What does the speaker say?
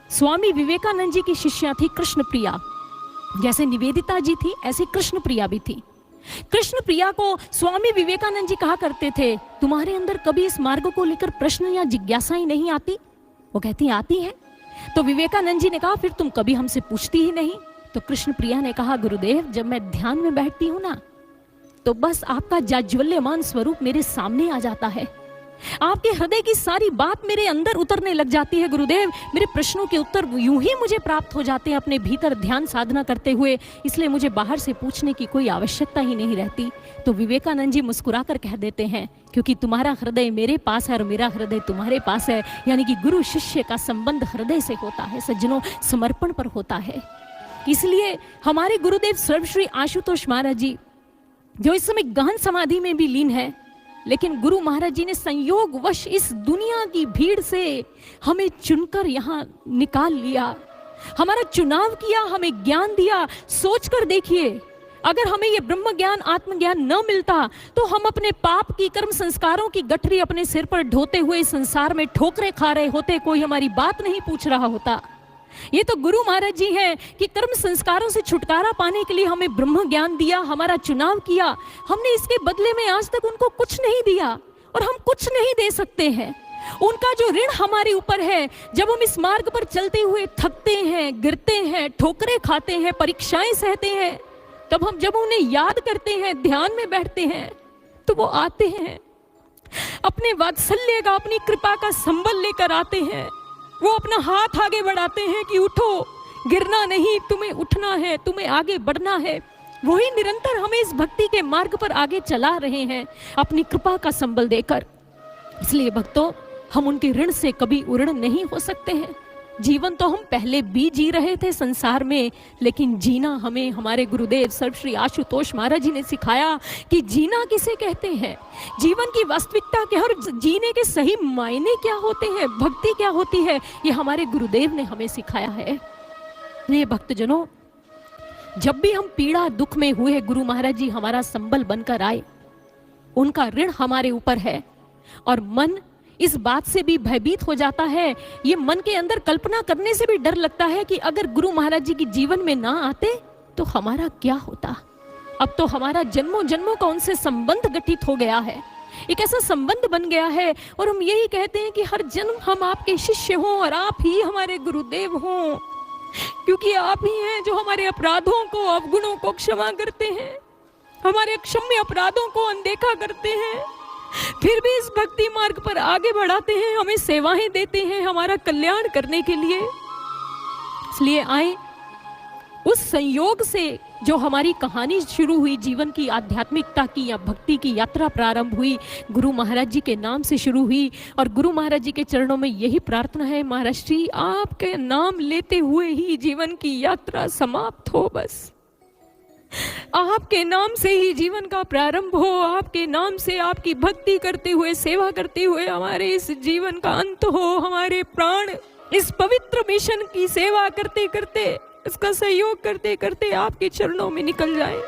स्वामी विवेकानंद जी की शिष्या थी कृष्ण प्रिया। जैसे निवेदिता जी थी ऐसे कृष्ण प्रिया भी थी। कृष्ण प्रिया को स्वामी विवेकानंद जी कहा करते थे, तुम्हारे अंदर कभी इस मार्ग को लेकर प्रश्न या जिज्ञासाएं नहीं आती? वो कहती आती हैं। तो विवेकानंद जी ने कहा, फिर तुम कभी हमसे पूछती ही नहीं? तो कृष्ण प्रिया ने कहा, गुरुदेव, जब मैं ध्यान में बैठती हूं ना, तो बस आपका जाज्वल्यमान स्वरूप मेरे सामने आ जाता है। आपके हृदय की सारी बात मेरे अंदर उतरने लग जाती है गुरुदेव। मेरे प्रश्नों के उत्तर यूं ही मुझे प्राप्त हो जाते हैं अपने भीतर ध्यान साधना करते हुए, इसलिए मुझे बाहर से पूछने की कोई आवश्यकता ही नहीं रहती। तो विवेकानंद जी मुस्कुराकर कह देते हैं, क्योंकि तुम्हारा हृदय मेरे पास है और मेरा हृदय तुम्हारे पास है, यानी कि गुरु शिष्य का संबंध हृदय से होता है, सज्जनों, समर्पण पर होता है। इसलिए हमारे गुरुदेव सर्वश्री आशुतोष महाराज जी, जो इस समय गहन समाधि में भी लीन है, लेकिन गुरु महाराज जी ने संयोगवश इस दुनिया की भीड़ से हमें चुनकर यहाँ निकाल लिया, हमारा चुनाव किया, हमें ज्ञान दिया। सोचकर देखिए, अगर हमें ये ब्रह्म ज्ञान आत्मज्ञान न मिलता तो हम अपने पाप की कर्म संस्कारों की गठरी अपने सिर पर ढोते हुए संसार में ठोकरें खा रहे होते, कोई हमारी बात नहीं पूछ रहा होता। ये तो गुरु महाराज जी हैं कि कर्म संस्कारों से छुटकारा पाने के लिए हमें ब्रह्म ज्ञान दिया, हमारा चुनाव किया, हमने इसके बदले में आज तक उनको कुछ नहीं दिया और हम कुछ नहीं दे सकते हैं। उनका जो ऋण हमारे ऊपर है, जब हम इस मार्ग पर चलते हुए थकते हैं, गिरते हैं, ठोकरें खाते हैं, परीक्षाएं सहते हैं, तब हम जब उन्हें याद करते हैं, ध्यान में बैठते हैं, तो वो आते हैं, अपने वात्सल्य का, अपनी कृपा का संबल लेकर आते हैं। वो अपना हाथ आगे बढ़ाते हैं कि उठो, गिरना नहीं, तुम्हें उठना है, तुम्हें आगे बढ़ना है। वही निरंतर हमें इस भक्ति के मार्ग पर आगे चला रहे हैं, अपनी कृपा का संबल देकर। इसलिए भक्तों, हम उनके ऋण से कभी उऋण नहीं हो सकते हैं। जीवन तो हम पहले भी जी रहे थे संसार में, लेकिन जीना हमें हमारे गुरुदेव सर्वश्री आशुतोष महाराज जी ने सिखाया कि जीना किसे कहते हैं, जीवन की वास्तविकता क्या और जीने के सही मायने क्या होते हैं, भक्ति क्या होती है, ये हमारे गुरुदेव ने हमें सिखाया है। ये भक्तजनों, जब भी हम पीड़ा दुख में हुए, गुरु महाराज जी हमारा संबल बनकर आए, उनका ऋण हमारे ऊपर है। और मन इस बात से भी भयभीत हो जाता है, ये मन के अंदर कल्पना करने से भी डर लगता है कि अगर गुरु महाराज जी की जीवन में ना आते तो हमारा क्या होता। अब तो हमारा जन्मों जन्मों का उनसे संबंध गठित हो गया है, एक ऐसा संबंध बन गया है, और हम यही कहते हैं कि हर जन्म हम आपके शिष्य हों और आप ही हमारे गुरुदेव हों, क्योंकि आप ही हैं जो हमारे अपराधों को, अवगुणों को क्षमा करते हैं, हमारे अक्षम्य अपराधों को अनदेखा करते हैं, फिर भी इस भक्ति मार्ग पर आगे बढ़ाते हैं, हमें सेवाएं देते हैं हमारा कल्याण करने के लिए। इसलिए आए, उस संयोग से जो हमारी कहानी शुरू हुई, जीवन की आध्यात्मिकता की या भक्ति की यात्रा प्रारंभ हुई, गुरु महाराज जी के नाम से शुरू हुई। और गुरु महाराज जी के चरणों में यही प्रार्थना है, महाराज जी आपके नाम लेते हुए ही जीवन की यात्रा समाप्त हो, बस आपके नाम से ही जीवन का प्रारंभ हो, आपके नाम से आपकी भक्ति करते हुए, सेवा करते हुए हमारे इस जीवन का अंत हो, हमारे प्राण इस पवित्र मिशन की सेवा करते करते, इसका सहयोग करते करते आपके चरणों में निकल जाए।